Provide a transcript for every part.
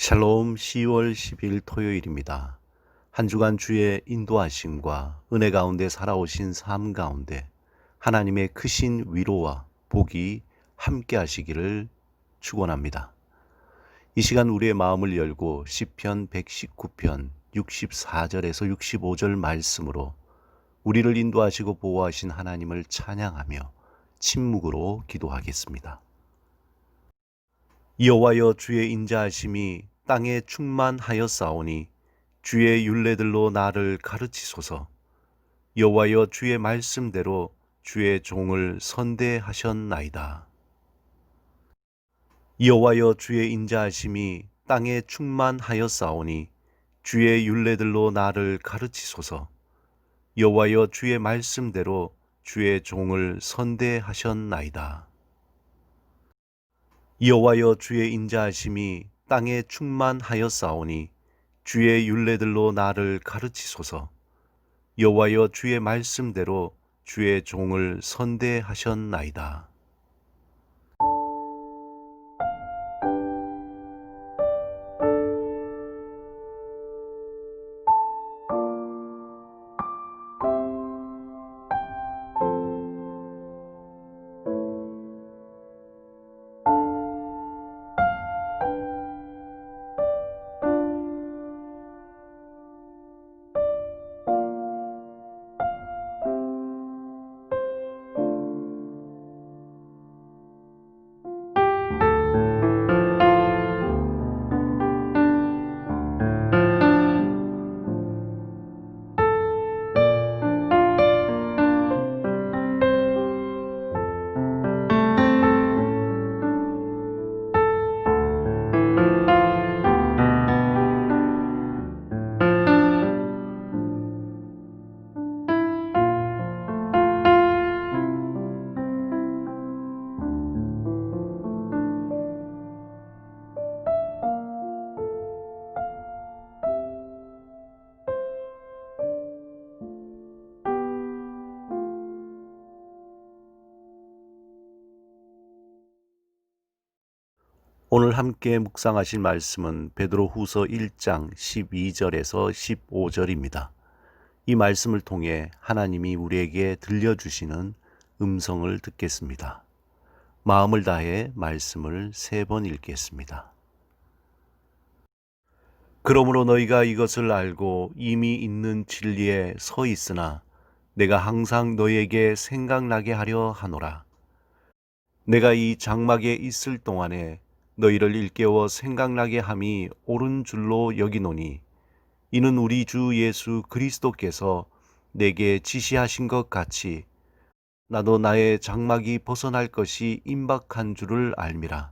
샬롬 10월 10일 토요일입니다. 한 주간 주의 인도하심과 은혜 가운데 살아오신 삶 가운데 하나님의 크신 위로와 복이 함께 하시기를 축원합니다. 이 시간 우리의 마음을 열고 시편 119편 64절에서 65절 말씀으로 우리를 인도하시고 보호하신 하나님을 찬양하며 침묵으로 기도하겠습니다. 여호와여, 주의 인자하심이 땅에 충만하였사오니 주의 율례들로 나를 가르치소서. 여호와여, 주의 말씀대로 주의 종을 선대하셨나이다. 여호와여, 주의 인자하심이 땅에 충만하였사오니 주의 율례들로 나를 가르치소서. 여호와여, 주의 말씀대로 주의 종을 선대하셨나이다. 여호와여, 주의 인자하심이 땅에 충만하였사오니 주의 율례들로 나를 가르치소서. 여호와여, 주의 말씀대로 주의 종을 선대하셨나이다. 오늘 함께 묵상하실 말씀은 베드로후서 1장 12절에서 15절입니다. 이 말씀을 통해 하나님이 우리에게 들려주시는 음성을 듣겠습니다. 마음을 다해 말씀을 3번 읽겠습니다. 그러므로 너희가 이것을 알고 이미 있는 진리에 서 있으나 내가 항상 너희에게 생각나게 하려 하노라. 내가 이 장막에 있을 동안에 너희를 일깨워 생각나게 함이 옳은 줄로 여기노니 이는 우리 주 예수 그리스도께서 내게 지시하신 것 같이 나도 나의 장막이 벗어날 것이 임박한 줄을 알미라.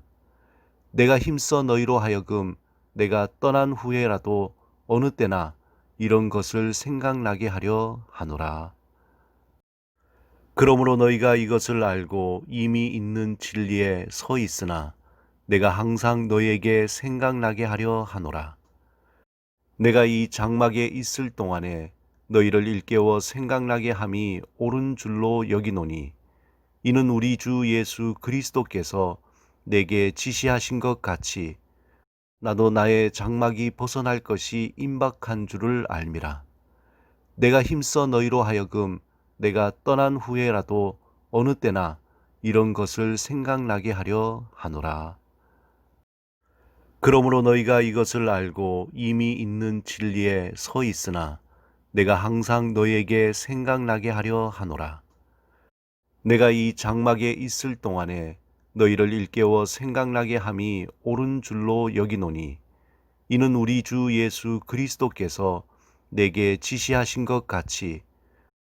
내가 힘써 너희로 하여금 내가 떠난 후에라도 어느 때나 이런 것을 생각나게 하려 하노라. 그러므로 너희가 이것을 알고 이미 있는 진리에 서 있으나 내가 항상 너희에게 생각나게 하려 하노라. 내가 이 장막에 있을 동안에 너희를 일깨워 생각나게 함이 옳은 줄로 여기노니 이는 우리 주 예수 그리스도께서 내게 지시하신 것 같이 나도 나의 장막이 벗어날 것이 임박한 줄을 알미라. 내가 힘써 너희로 하여금 내가 떠난 후에라도 어느 때나 이런 것을 생각나게 하려 하노라. 그러므로 너희가 이것을 알고 이미 있는 진리에 서 있으나 내가 항상 너희에게 생각나게 하려 하노라. 내가 이 장막에 있을 동안에 너희를 일깨워 생각나게 함이 옳은 줄로 여기노니 이는 우리 주 예수 그리스도께서 내게 지시하신 것 같이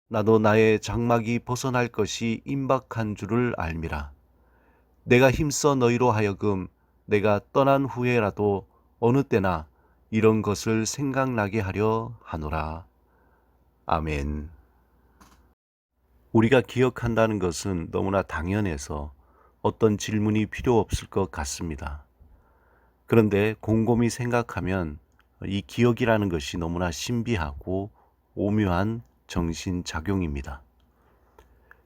나도 나의 장막이 벗어날 것이 임박한 줄을 알미라. 내가 힘써 너희로 하여금 내가 떠난 후에라도 어느 때나 이런 것을 생각나게 하려 하노라. 아멘. 우리가 기억한다는 것은 너무나 당연해서 어떤 질문이 필요 없을 것 같습니다. 그런데 곰곰이 생각하면 이 기억이라는 것이 너무나 신비하고 오묘한 정신작용입니다.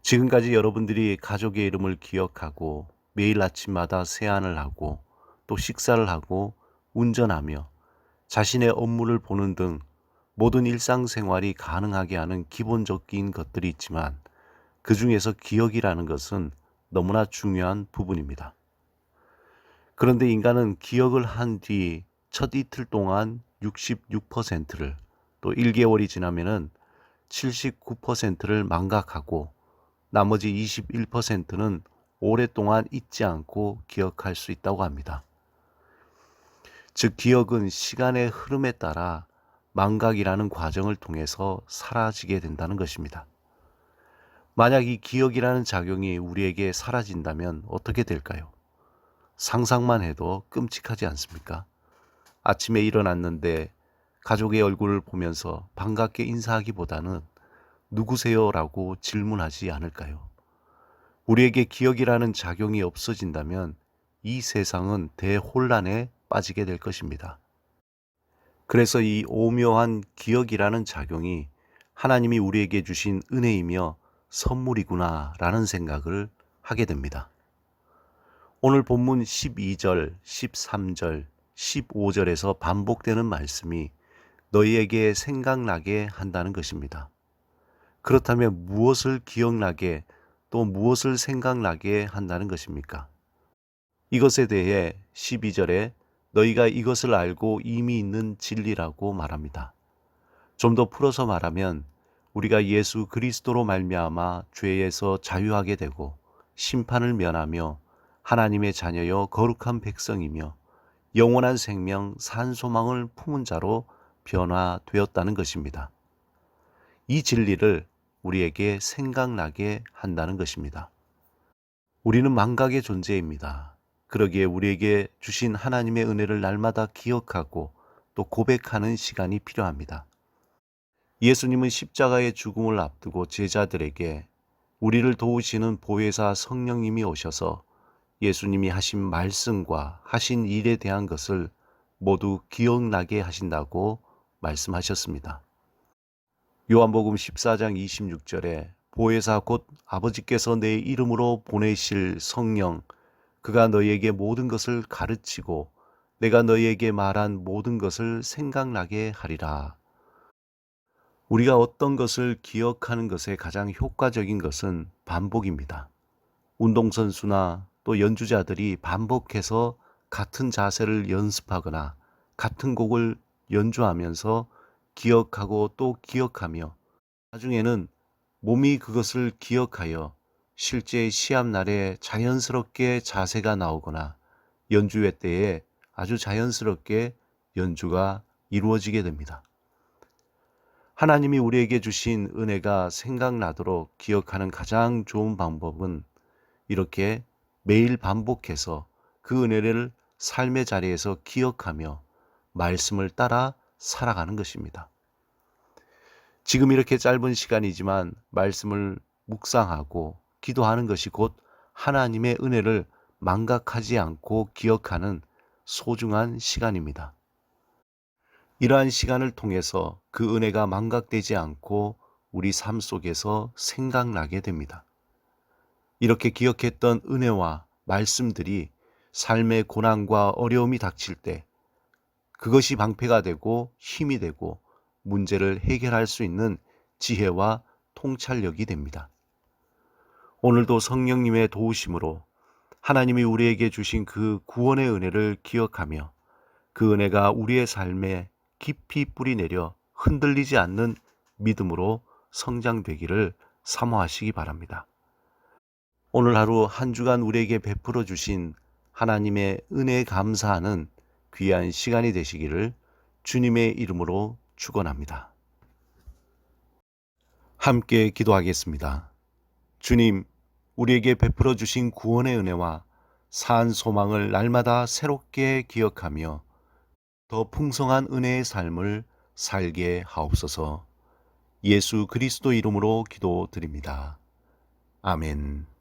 지금까지 여러분들이 가족의 이름을 기억하고 매일 아침마다 세안을 하고 또 식사를 하고 운전하며 자신의 업무를 보는 등 모든 일상생활이 가능하게 하는 기본적인 것들이 있지만 그 중에서 기억이라는 것은 너무나 중요한 부분입니다. 그런데 인간은 기억을 한 뒤 첫 이틀 동안 66%를 또 1개월이 지나면은 79%를 망각하고 나머지 21%는 오랫동안 잊지 않고 기억할 수 있다고 합니다. 즉, 기억은 시간의 흐름에 따라 망각이라는 과정을 통해서 사라지게 된다는 것입니다. 만약 이 기억이라는 작용이 우리에게 사라진다면 어떻게 될까요? 상상만 해도 끔찍하지 않습니까? 아침에 일어났는데 가족의 얼굴을 보면서 반갑게 인사하기보다는 누구세요? 라고 질문하지 않을까요? 우리에게 기억이라는 작용이 없어진다면 이 세상은 대혼란에 빠지게 될 것입니다. 그래서 이 오묘한 기억이라는 작용이 하나님이 우리에게 주신 은혜이며 선물이구나 라는 생각을 하게 됩니다. 오늘 본문 12절, 13절, 15절에서 반복되는 말씀이 너희에게 생각나게 한다는 것입니다. 그렇다면 무엇을 기억나게 또 무엇을 생각나게 한다는 것입니까? 이것에 대해 12절에 너희가 이것을 알고 이미 있는 진리라고 말합니다. 좀 더 풀어서 말하면 우리가 예수 그리스도로 말미암아 죄에서 자유하게 되고 심판을 면하며 하나님의 자녀여 거룩한 백성이며 영원한 생명 산 소망을 품은 자로 변화되었다는 것입니다. 이 진리를 우리에게 생각나게 한다는 것입니다. 우리는 망각의 존재입니다. 그러기에 우리에게 주신 하나님의 은혜를 날마다 기억하고 또 고백하는 시간이 필요합니다. 예수님은 십자가의 죽음을 앞두고 제자들에게 우리를 도우시는 보혜사 성령님이 오셔서 예수님이 하신 말씀과 하신 일에 대한 것을 모두 기억나게 하신다고 말씀하셨습니다. 요한복음 14장 26절에 보혜사 곧 아버지께서 내 이름으로 보내실 성령 그가 너희에게 모든 것을 가르치고 내가 너희에게 말한 모든 것을 생각나게 하리라. 우리가 어떤 것을 기억하는 것에 가장 효과적인 것은 반복입니다. 운동선수나 또 연주자들이 반복해서 같은 자세를 연습하거나 같은 곡을 연주하면서 기억하고 또 기억하며 나중에는 몸이 그것을 기억하여 실제 시합 날에 자연스럽게 자세가 나오거나 연주회 때에 아주 자연스럽게 연주가 이루어지게 됩니다. 하나님이 우리에게 주신 은혜가 생각나도록 기억하는 가장 좋은 방법은 이렇게 매일 반복해서 그 은혜를 삶의 자리에서 기억하며 말씀을 따라 살아가는 것입니다. 지금 이렇게 짧은 시간이지만 말씀을 묵상하고 기도하는 것이 곧 하나님의 은혜를 망각하지 않고 기억하는 소중한 시간입니다. 이러한 시간을 통해서 그 은혜가 망각되지 않고 우리 삶 속에서 생각나게 됩니다. 이렇게 기억했던 은혜와 말씀들이 삶의 고난과 어려움이 닥칠 때 그것이 방패가 되고 힘이 되고 문제를 해결할 수 있는 지혜와 통찰력이 됩니다. 오늘도 성령님의 도우심으로 하나님이 우리에게 주신 그 구원의 은혜를 기억하며 그 은혜가 우리의 삶에 깊이 뿌리내려 흔들리지 않는 믿음으로 성장되기를 사모하시기 바랍니다. 오늘 하루 한 주간 우리에게 베풀어 주신 하나님의 은혜에 감사하는 귀한 시간이 되시기를 주님의 이름으로 축원합니다. 함께 기도하겠습니다. 주님, 우리에게 베풀어 주신 구원의 은혜와 산 소망을 날마다 새롭게 기억하며 더 풍성한 은혜의 삶을 살게 하옵소서. 예수 그리스도 이름으로 기도드립니다. 아멘.